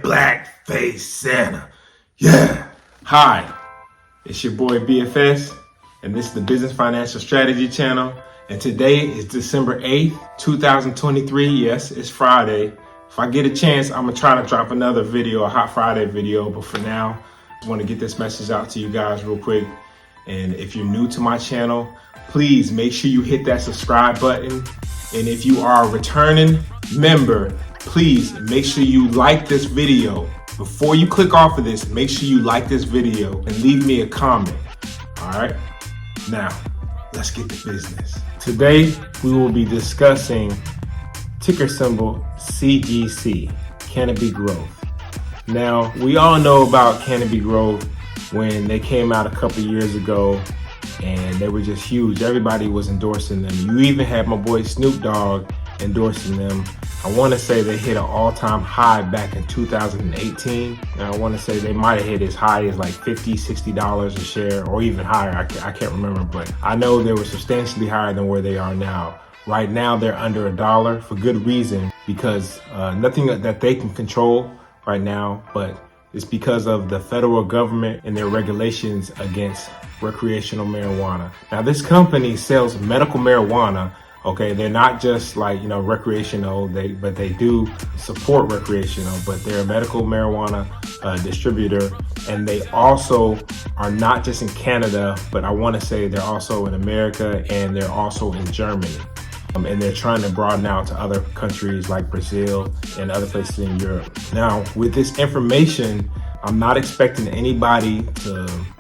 boy, Blackface Santa. Yeah. Hi, it's your boy BFS, and this is the Business Financial Strategy Channel. And today is December 8th, 2023. Yes, it's Friday. If I get a chance, I'm gonna try to drop another video, a Hot Friday video. But for now, I want to get this message out to you guys real quick. And if you're new to my channel, please make sure you hit that subscribe button. And if you are a returning member, please make sure you like this video. Before you click off of this, make sure you like this video and leave me a comment. All right, now let's get to business. Today, we will be discussing ticker symbol CGC, Canopy Growth. Now, we all know about Canopy Growth when they came out a couple years ago and they were just huge. Everybody was endorsing them. You even had my boy Snoop Dogg endorsing them. I want to say they hit an all-time high back in 2018. And I want to say they might have hit as high as like $50, $60 a share, or even higher. I can't remember, but I know they were substantially higher than where they are now. Right now, they're under $1 for good reason, because nothing that they can control right now, but it's because of the federal government and their regulations against recreational marijuana. Now, this company sells medical marijuana. Okay, they're not just like, recreational, but they do support recreational, but they're a medical marijuana distributor. And they also are not just in Canada, but I want to say they're also in America, and they're also in Germany. And they're trying to broaden out to other countries like Brazil and other places in Europe. Now, with this information, I'm not expecting anybody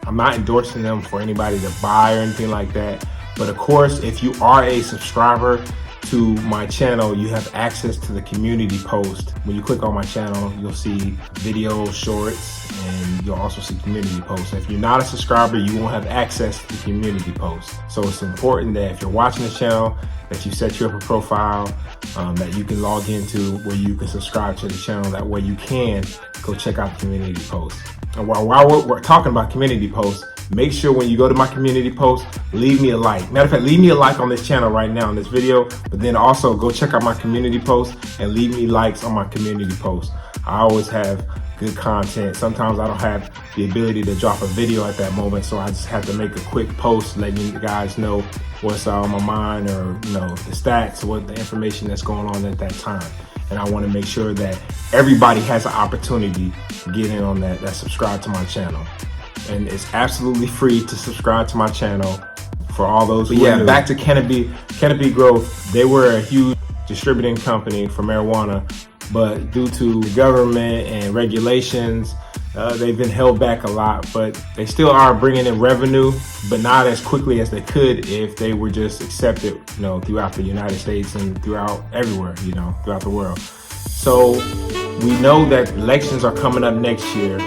I'm not endorsing them for anybody to buy or anything like that. But of course, if you are a subscriber to my channel, you have access to the community post. When you click on my channel, you'll see videos, shorts, and you'll also see community posts. If you're not a subscriber, you won't have access to the community post. So it's important that if you're watching the channel, that you set you up a profile that you can log into, where you can subscribe to the channel. That way you can go check out the community post. And while we're talking about community posts, make sure when you go to my community post, leave me a like. Matter of fact, leave me a like on this channel right now in this video, but then also go check out my community post and leave me likes on my community post. I always have good content. Sometimes I don't have the ability to drop a video at that moment, so I just have to make a quick post letting you guys know what's on my mind, or the stats, what the information that's going on at that time. And I want to make sure that everybody has an opportunity to get in on that subscribe to my channel. And it's absolutely free to subscribe to my channel for all those who are new. Back to Canopy Growth. They were a huge distributing company for marijuana, but due to government and regulations, they've been held back a lot. But they still are bringing in revenue, but not as quickly as they could if they were just accepted, throughout the United States and throughout everywhere, throughout the world. So we know that elections are coming up next year.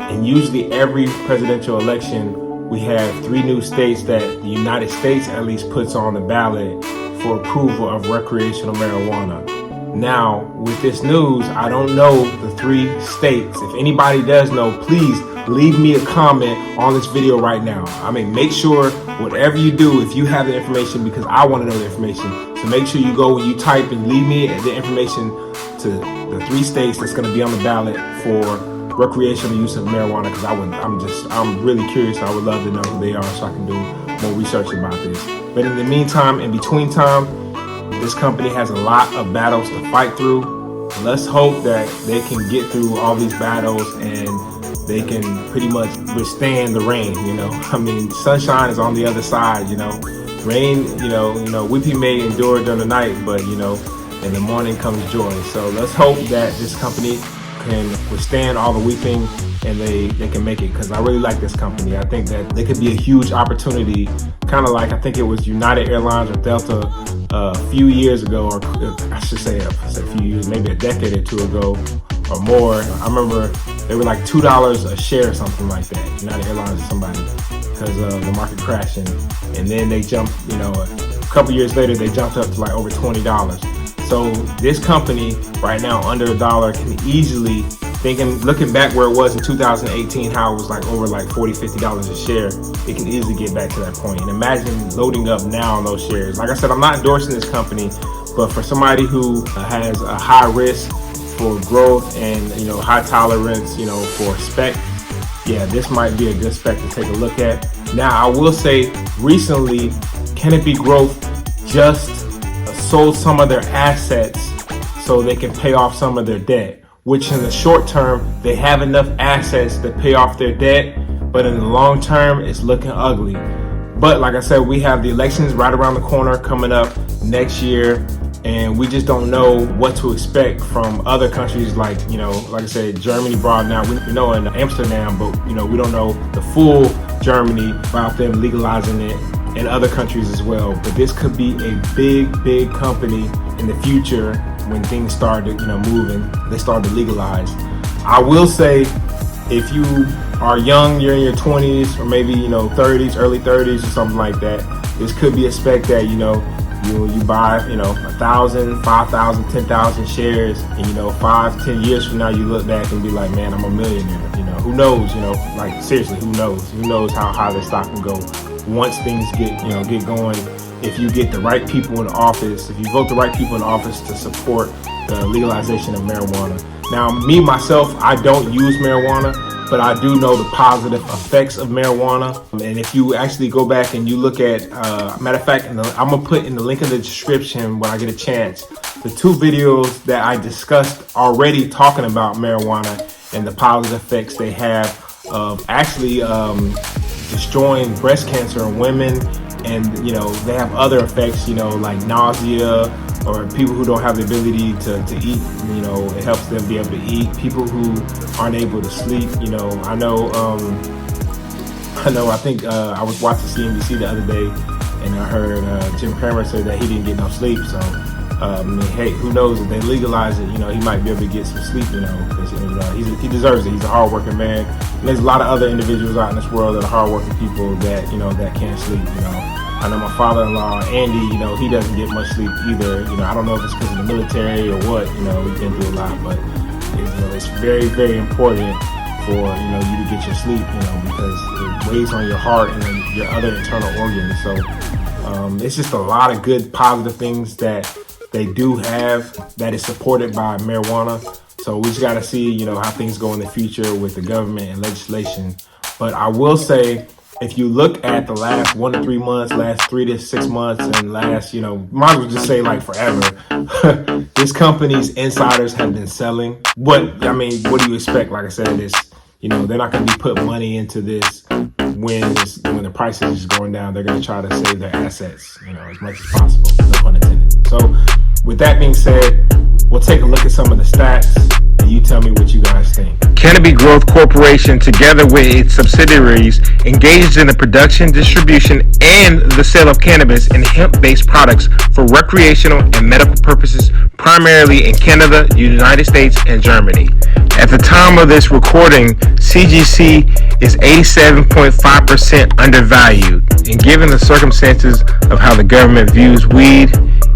And usually every presidential election, we have 3 new states that the United States at least puts on the ballot for approval of recreational marijuana. Now, with this news, I don't know the 3 states. If anybody does know, please leave me a comment on this video right now. I mean, make sure whatever you do, if you have the information, because I want to know the information. So make sure you go when you type and leave me the information to the 3 states that's going to be on the ballot for recreational use of marijuana, because I'm really curious. I would love to know who they are so I can do more research about this. But in the meantime, in between time, this company has a lot of battles to fight through. Let's hope that they can get through all these battles and they can pretty much withstand the rain. I mean, sunshine is on the other side. Rain, weeping may endure during the night, but in the morning comes joy. So let's hope that this company can withstand all the weeping and they can make it, because I really like this company. I think that they could be a huge opportunity, kind of like I think it was United Airlines or Delta a few years ago, or I should say a few years, maybe a decade or 2 ago or more. I remember they were like $2 a share or something like that, United Airlines or somebody, because of the market crashing. And then they jumped, a couple years later, they jumped up to like over $20. So this company right now under $1 can easily, looking back where it was in 2018, how it was like over like $40, $50 a share, it can easily get back to that point. And imagine loading up now on those shares. Like I said, I'm not endorsing this company, but for somebody who has a high risk for growth and, high tolerance, for spec, yeah, this might be a good spec to take a look at. Now, I will say recently, Canopy Growth just sold some of their assets so they can pay off some of their debt, which in the short term, they have enough assets to pay off their debt, but in the long term, it's looking ugly. But like I said, we have the elections right around the corner coming up next year, and we just don't know what to expect from other countries like I said, Germany brought now. We know in Amsterdam, but we don't know the full Germany about them legalizing it in other countries as well. But this could be a big company in the future when things start to moving, they start to legalize. I will say, if you are young, you're in your 20s or maybe 30s, early 30s or something like that, this could be a spec that you buy 1,000, 5,000, 10,000 shares, and 5-10 years from now you look back and be like, man, I'm a millionaire. Who knows? Like seriously, who knows how high the stock can go once things get going. If you get the right people in office, if you vote the right people in office to support the legalization of marijuana. Now, me, myself, I don't use marijuana, but I do know the positive effects of marijuana. And if you actually go back and you look at, matter of fact, I'm gonna put in the link in the description when I get a chance, the 2 videos that I discussed already talking about marijuana and the positive effects they have of actually destroying breast cancer in women. And, they have other effects, like nausea, or people who don't have the ability to eat, it helps them be able to eat. People who aren't able to sleep, I think I was watching CNBC the other day, and I heard Jim Cramer say that he didn't get no sleep. So, hey, who knows, if they legalize it, he might be able to get some sleep, because he deserves it. He's a hardworking man. And there's a lot of other individuals out in this world that are hardworking people that, that can't sleep, I know my father-in-law, Andy, he doesn't get much sleep either. I don't know if it's because of the military or what, we've been through a lot, but it's very, very important for, you to get your sleep, because it weighs on your heart and your other internal organs. So it's just a lot of good positive things that they do have that is supported by marijuana. So we just got to see, how things go in the future with the government and legislation. But I will say, if you look at the last 1 to 3 months, last 3 to 6 months, and last, might as well just say like forever, this company's insiders have been selling. What do you expect? Like I said, they're not going to be putting money into this when the price is just going down. They're going to try to save their assets, as much as possible. No pun intended. So with that being said, we'll take a look at some of the stats, and you tell me what you guys think. Canopy Growth Corporation, together with its subsidiaries, engages in the production, distribution, and the sale of cannabis and hemp-based products for recreational and medical purposes, primarily in Canada, the United States, and Germany. At the time of this recording, CGC is 87.5% undervalued, and given the circumstances of how the government views weed,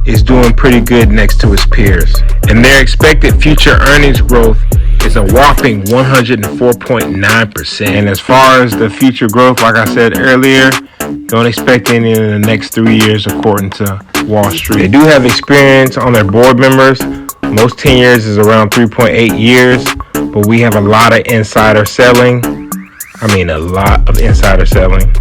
is doing pretty good next to its peers. And their expected future earnings growth is a whopping 104.9%. And as far as the future growth, like I said earlier, don't expect any in the next 3 years according to Wall Street. They do have experience on their board members. Most tenures is around 3.8 years, but we have a lot of insider selling. A lot of insider selling.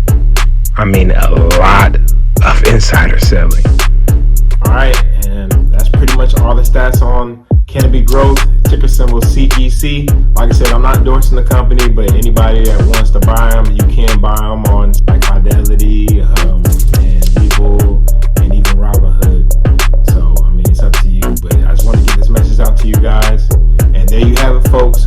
All right, and that's pretty much all the stats on Canopy Growth, ticker symbol CGC. Like I said, I'm not endorsing the company, but anybody that wants to buy them, you can buy them on like Fidelity and Webull and even Robinhood. So, it's up to you, but I just want to get this message out to you guys. And there you have it, folks.